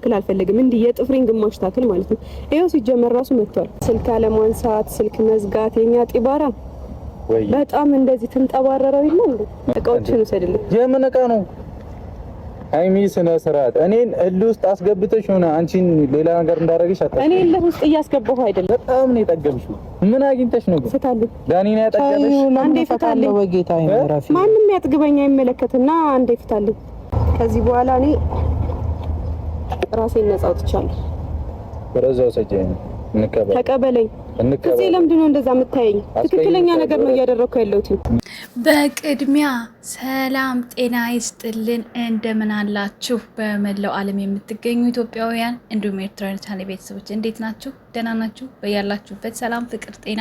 ክል አልፈልግም እንዲህ የጥፍሬን ግማሽ ታክል ማለት ነው። ይሄው ሲጀመር ራሱ መጥቷል። ስልክ አለማንሳት፣ ስልክ መዝጋት የኛ ጢባራ በጣም እንደዚህ ተንጠባረረው ይላል እንዴ? እቃዎችን ወሰድልኝ። የምን እቃ ነው? ሃይሚ ስነ ስርዓት እኔን እልህ ውስጥ አስገብተሽ ሆነ አንቺን ሌላ ነገር እንዳደረግሽ አታውቂም። እኔ እልህ ውስጥ እያስገባሁ አይደለም። በጣም ነው የጠገብሽው። ምን አግኝተሽ ነው? ፍታልኝ። ዳኒ ነው ያጠገብሽ። አንዴ ፍታልኝ። በጌታ ይመራፊ ማንንም ያጥግበኛ አይመለከትና አንዴ ፍታልኝ። ከዚህ በኋላ እኔ ራሴን ነፃ አውጥቻለሁ። በረዛው ሰጀኝ እንከበል። ተቀበለኝ። እዚህ ለምንድን ነው እንደዛ የምታየኝ? ትክክለኛ ነገር ነው እያደረኩ ያለሁት። በቅድሚያ ሰላም ጤና ይስጥልን። እንደምን አላችሁ? በመላው ዓለም የምትገኙ ኢትዮጵያውያን እንዲሁም ኤርትራውያን ቻናል ቤተሰቦች እንዴት ናችሁ? ደህና ናችሁ? በያላችሁበት ሰላም፣ ፍቅር፣ ጤና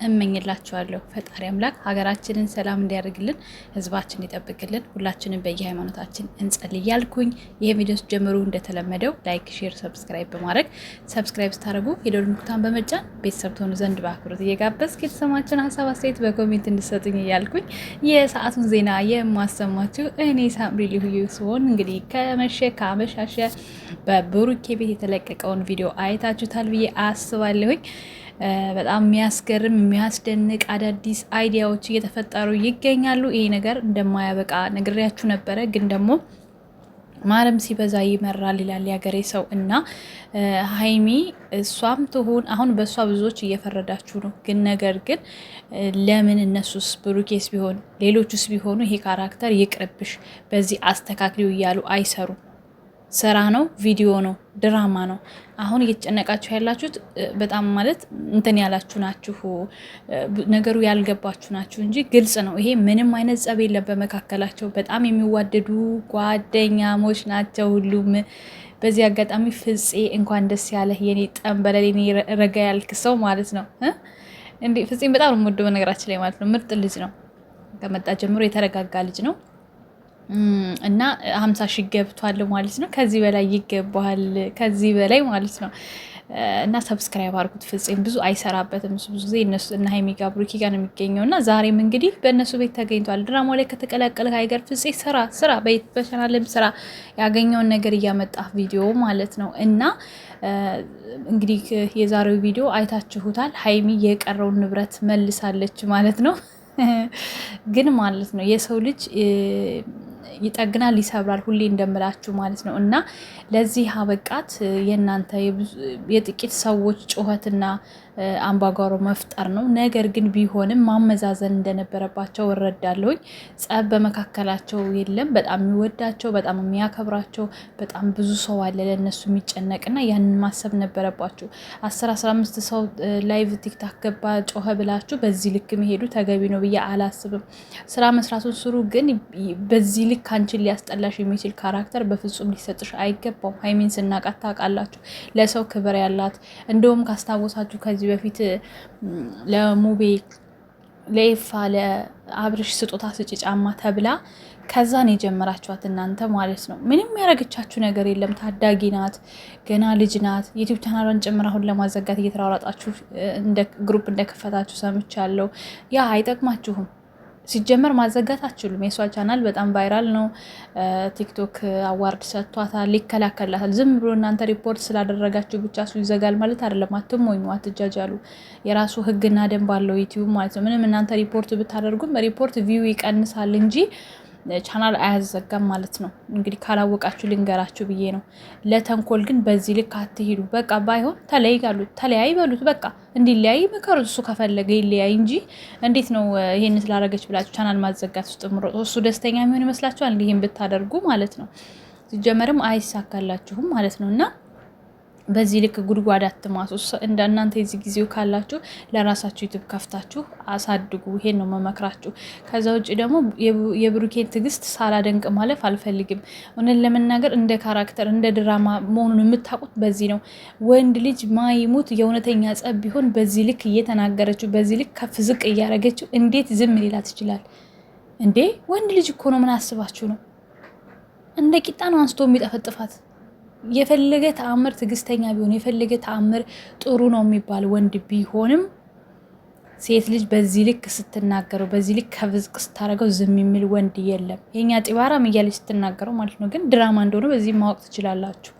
እመኝላችኋለሁ። ፈጣሪ አምላክ ሀገራችንን ሰላም እንዲያደርግልን፣ ህዝባችን ይጠብቅልን። ሁላችንም በየሃይማኖታችን እንጸልይ ያልኩኝ ይሄ ቪዲዮ ጀምሩ እንደተለመደው ላይክ፣ ሼር፣ ሰብስክራይብ በማድረግ ሰብስክራይብ ስታደርጉ የደወል ምልክቱን በመጫን ቤተሰብ ትሆኑ ዘንድ በአክብሮት እየጋበዝኩ የተሰማችሁን ሀሳብ አስተያየት በኮሜንት እንድትሰጡኝ እያልኩኝ የሰዓቱን ዜና የማሰማችሁ እኔ ሳምሪ ልዩ ሲሆን እንግዲህ ከመሸ ካመሻሸ በብሩኬ ቤት የተለቀቀውን ቪዲዮ አይታችሁታል ብዬ አስባለሁኝ። በጣም የሚያስገርም የሚያስደንቅ አዳዲስ አይዲያዎች እየተፈጠሩ ይገኛሉ። ይሄ ነገር እንደማያበቃ ነግሬያችሁ ነበረ፣ ግን ደግሞ ማለም ሲበዛ ይመራል ይላል ያገሬ ሰው እና ሃይሚ እሷም ትሁን አሁን በእሷ ብዙዎች እየፈረዳችሁ ነው። ግን ነገር ግን ለምን እነሱስ ብሩኬስ ቢሆን ሌሎቹስ ቢሆኑ ይሄ ካራክተር ይቅርብሽ በዚህ አስተካክሊው እያሉ አይሰሩም። ስራ ነው፣ ቪዲዮ ነው፣ ድራማ ነው። አሁን እየተጨነቃችሁ ያላችሁት በጣም ማለት እንትን ያላችሁ ናችሁ፣ ነገሩ ያልገባችሁ ናችሁ እንጂ ግልጽ ነው። ይሄ ምንም አይነት ጸብ የለም በመካከላቸው። በጣም የሚዋደዱ ጓደኛሞች ናቸው ሁሉም። በዚህ አጋጣሚ ፍፄ እንኳን ደስ ያለህ የኔ ጠንበለል፣ የኔ ረጋ ያልክ ሰው ማለት ነው። እንዴ ፍፄን በጣም ነው የምወደው በነገራችን ላይ ማለት ነው። ምርጥ ልጅ ነው። ከመጣ ጀምሮ የተረጋጋ ልጅ ነው። እና 50 ሺህ ገብቷል ማለት ነው። ከዚህ በላይ ይገባዋል፣ ከዚህ በላይ ማለት ነው። እና ሰብስክራይብ አድርጉት። ፍፄም ብዙ አይሰራበትም። ብዙ ጊዜ እነሱ እና ሃይሚ ጋር ብሩኬ ጋር ነው የሚገኘው እና ዛሬም እንግዲህ በእነሱ ቤት ተገኝቷል። ድራማው ላይ ከተቀላቀለ አይገር ፍፄ ስራ በቻናልም ስራ ያገኘውን ነገር እያመጣ ቪዲዮ ማለት ነው። እና እንግዲህ የዛሬው ቪዲዮ አይታችሁታል። ሃይሚ የቀረውን ንብረት መልሳለች ማለት ነው። ግን ማለት ነው የሰው ልጅ ይጠግናል፣ ይሰብራል፣ ሁሌ እንደምላችሁ ማለት ነው። እና ለዚህ አበቃት የእናንተ የጥቂት ሰዎች ጩኸትና አምባጓሮ መፍጠር ነው። ነገር ግን ቢሆንም ማመዛዘን እንደነበረባቸው እረዳለሁኝ። ጸብ በመካከላቸው የለም። በጣም የሚወዳቸው በጣም የሚያከብራቸው በጣም ብዙ ሰው አለ ለእነሱ የሚጨነቅና ያንን ማሰብ ነበረባችሁ። 10-15 ሰው ላይቭ ቲክታክ ገባ ጮኸ ብላችሁ በዚህ ልክ መሄዱ ተገቢ ነው ብዬ አላስብም። ስራ መስራቱን ስሩ፣ ግን በዚህ ልክ አንቺን ሊያስጠላሽ የሚችል ካራክተር በፍጹም ሊሰጥሽ አይገባም። ሃይሚን ስናቃት ታውቃላችሁ፣ ለሰው ክብር ያላት እንደውም ካስታወሳችሁ ከዚህ በፊት ለሙቤ ለይፋ ለአብርሽ ስጦታ ስጪ ጫማ ተብላ ከዛን የጀመራችኋት እናንተ ማለት ነው። ምንም ያደረገቻችሁ ነገር የለም። ታዳጊ ናት፣ ገና ልጅ ናት። ዩቲዩብ ቻናሏን ጭምር አሁን ለማዘጋት እየተራራጣችሁ እንደ ግሩፕ እንደከፈታችሁ ሰምቻለሁ። ያ አይጠቅማችሁም። ሲጀመር ማዘጋት አትችሉም። የሷ ቻናል በጣም ቫይራል ነው። ቲክቶክ አዋርድ ሰጥቷታል፣ ይከላከላታል። ዝም ብሎ እናንተ ሪፖርት ስላደረጋችሁ ብቻ እሱ ይዘጋል ማለት አይደለም። አትሞኙ፣ አትጃጃሉ። የራሱ ሕግና ደንብ አለው ዩቲዩብ ማለት ነው። ምንም እናንተ ሪፖርት ብታደርጉም ሪፖርት ቪው ይቀንሳል እንጂ ቻናል አያዘጋም ማለት ነው። እንግዲህ ካላወቃችሁ ልንገራችሁ ብዬ ነው። ለተንኮል ግን በዚህ ልክ አትሄዱ። በቃ ባይሆን ተለያይ በሉት። በቃ እንዲለያይ መከሩት። እሱ ከፈለገ ይለያይ እንጂ እንዴት ነው ይሄን ስላደረገች ብላችሁ ቻናል ማዘጋት ውስጥ ምሮ እሱ ደስተኛ የሚሆን ይመስላችኋል? ይሄን ብታደርጉ ማለት ነው። ሲጀመርም አይሳካላችሁም ማለት ነው። እና በዚህ ልክ ጉድጓድ አትማሱ። እንደ እናንተ የዚህ ጊዜው ካላችሁ ለራሳችሁ ዩቲዩብ ከፍታችሁ አሳድጉ። ይሄን ነው መመክራችሁ። ከዛ ውጭ ደግሞ የብሩኬን ትዕግስት ሳላደንቅ ማለፍ አልፈልግም። እውነት ለመናገር እንደ ካራክተር እንደ ድራማ መሆኑን የምታውቁት በዚህ ነው። ወንድ ልጅ ማይሙት የእውነተኛ ጸብ ቢሆን በዚህ ልክ እየተናገረችው፣ በዚህ ልክ ከፍ ዝቅ እያደረገችው እንዴት ዝም ሊላት ይችላል እንዴ? ወንድ ልጅ እኮ ነው። ምን አስባችሁ ነው? እንደ ቂጣ ነው አንስቶ የሚጠፈጥፋት። የፈለገ ተአምር ትዕግስተኛ ቢሆን የፈለገ ተአምር ጥሩ ነው የሚባል ወንድ ቢሆንም ሴት ልጅ በዚህ ልክ ስትናገረው በዚህ ልክ ከብዝቅ ስታደርገው ዝም የሚል ወንድ የለም። የኛ ጢባራም እያለች ስትናገረው ማለት ነው። ግን ድራማ እንደሆነ በዚህ ማወቅ ትችላላችሁ።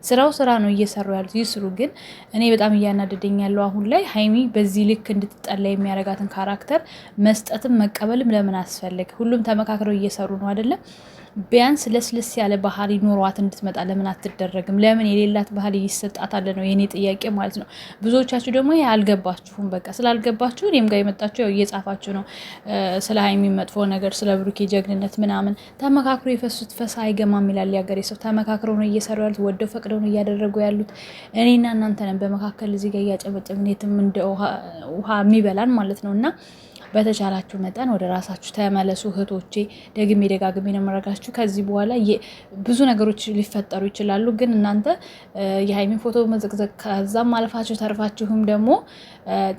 ስራው ስራ ነው እየሰሩ ያሉት ይስሩ። ግን እኔ በጣም እያናደደኝ ያለው አሁን ላይ ሀይሚ በዚህ ልክ እንድትጠላ የሚያደርጋትን ካራክተር መስጠትም መቀበልም ለምን አስፈልግ? ሁሉም ተመካክረው እየሰሩ ነው አይደለም? ቢያንስ ለስለስ ያለ ባህሪ ኖሯት እንድትመጣ ለምን አትደረግም? ለምን የሌላት ባህሪ ይሰጣታል ነው የኔ ጥያቄ ማለት ነው። ብዙዎቻችሁ ደግሞ ይሄ አልገባችሁም። በቃ ስላልገባችሁ እኔም ጋር የመጣችሁ ያው እየጻፋችሁ ነው ስለ ሀይሚ መጥፎ ነገር፣ ስለ ብሩኬ ጀግንነት ምናምን። ተመካክሮ የፈሱት ፈሳ አይገማም ይላል ያገሬ ሰው። ተመካክረው ነው እየሰሩ ያሉት፣ ወደው ፈቅደው ነው እያደረጉ ያሉት። እኔና እናንተ ነን በመካከል እዚህ ጋር እያጨበጨብን የትም እንደ ውሃ የሚበላን ማለት ነው። እና በተቻላችሁ መጠን ወደ ራሳችሁ ተመለሱ እህቶቼ። ደግሜ ደጋግሜ ነው የምረጋችሁ። ከዚህ በኋላ ብዙ ነገሮች ሊፈጠሩ ይችላሉ። ግን እናንተ የሀይሚን ፎቶ መዘግዘግ ከዛም አልፋችሁ ተርፋችሁም ደግሞ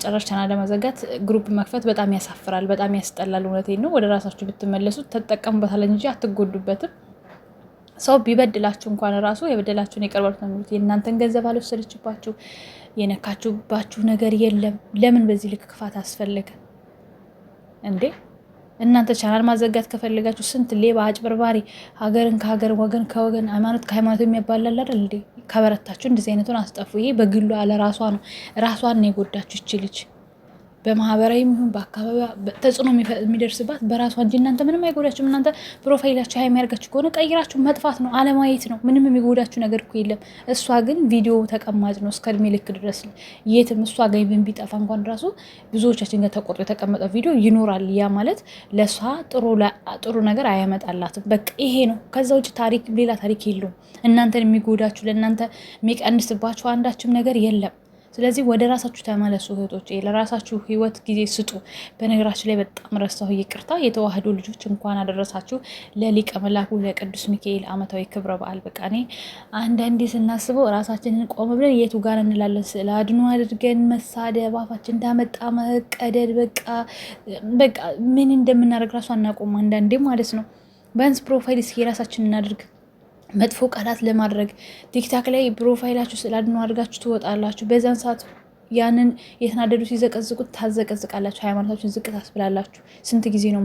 ጭራሽ ቻናል ለመዘጋት ግሩፕ መክፈት በጣም ያሳፍራል፣ በጣም ያስጠላል። እውነቴን ነው። ወደ ራሳችሁ ብትመለሱ ተጠቀሙበታል እንጂ አትጎዱበትም። ሰው ቢበድላችሁ እንኳን ራሱ የበደላችሁን የቀርባችሁ ነው የሚሉት። የእናንተን ገንዘብ አልወሰደችባችሁ፣ የነካችሁባችሁ ነገር የለም። ለምን በዚህ ልክ ክፋት አስፈለገ እንዴ? እናንተ ቻናል ማዘጋት ከፈለጋችሁ ስንት ሌባ አጭበርባሪ፣ ሀገርን ከሀገር ወገን ከወገን ሃይማኖት ከሃይማኖት የሚያባላል አይደል እንዴ? ከበረታችሁ እንደዚህ አይነቱን አስጠፉ። ይሄ በግሉ አለ ራሷ ነው ራሷን የጎዳችሁ ይችልች። በማህበራዊ ይሁን በአካባቢዋ ተጽዕኖ የሚደርስባት በራሷ እንጂ እናንተ ምንም አይጎዳችሁም። እናንተ ፕሮፋይላችሁ ሀይሚ ያርጋችሁ ከሆነ ቀይራችሁ መጥፋት ነው፣ አለማየት ነው። ምንም የሚጎዳችሁ ነገር እኮ የለም። እሷ ግን ቪዲዮ ተቀማጭ ነው እስከ እድሜ ልክ ድረስ የትም። እሷ ጋር ኢቭን ቢጠፋ እንኳን ራሱ ብዙዎቻችን ጋር ተቆርጦ የተቀመጠ ቪዲዮ ይኖራል። ያ ማለት ለእሷ ጥሩ ነገር አያመጣላትም። በቃ ይሄ ነው። ከዛ ውጭ ሌላ ታሪክ የለውም። እናንተን የሚጎዳችሁ ለእናንተ የሚቀንስባችሁ አንዳችም ነገር የለም። ስለዚህ ወደ ራሳችሁ ተመለሱ እህቶቼ። ለራሳችሁ ህይወት ጊዜ ስጡ። በነገራችሁ ላይ በጣም ረሳሁ፣ ይቅርታ። የተዋህዶ ልጆች እንኳን አደረሳችሁ ለሊቀ መላኩ ለቅዱስ ሚካኤል ዓመታዊ ክብረ በዓል። በቃ እኔ አንዳንዴ ስናስበው ራሳችንን ቆም ብለን የቱ ጋር እንላለን? ስለ አድኖ አድርገን መሳደብ፣ አፋችን እንዳመጣ መቀደድ፣ በቃ ምን እንደምናደርግ ራሱ አናቆም አንዳንዴ ማለት ነው። ቢያንስ ፕሮፋይል እስኪ የራሳችን እናድርግ። መጥፎ ቃላት ለማድረግ ቲክታክ ላይ ፕሮፋይላችሁ ስላድኖ አድርጋችሁ ትወጣላችሁ። በዛን ሰዓት ያንን የተናደዱ ሲዘቀዝቁት ታዘቀዝቃላችሁ፣ ሃይማኖታችሁን ዝቅ ታስብላላችሁ። ስንት ጊዜ ነው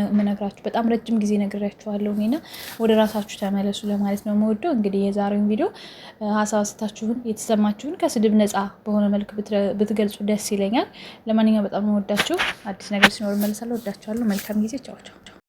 የምነግራችሁ? በጣም ረጅም ጊዜ ነግሬያችኋለሁ። እኔና ወደ ራሳችሁ ተመለሱ ለማለት ነው የምወደው። እንግዲህ የዛሬውን ቪዲዮ ሀሳብ ስታችሁን የተሰማችሁን ከስድብ ነፃ በሆነ መልክ ብትገልጹ ደስ ይለኛል። ለማንኛውም በጣም ወዳችሁ፣ አዲስ ነገር ሲኖር እመለሳለሁ። ወዳችኋለሁ። መልካም ጊዜ። ቻው ቻው።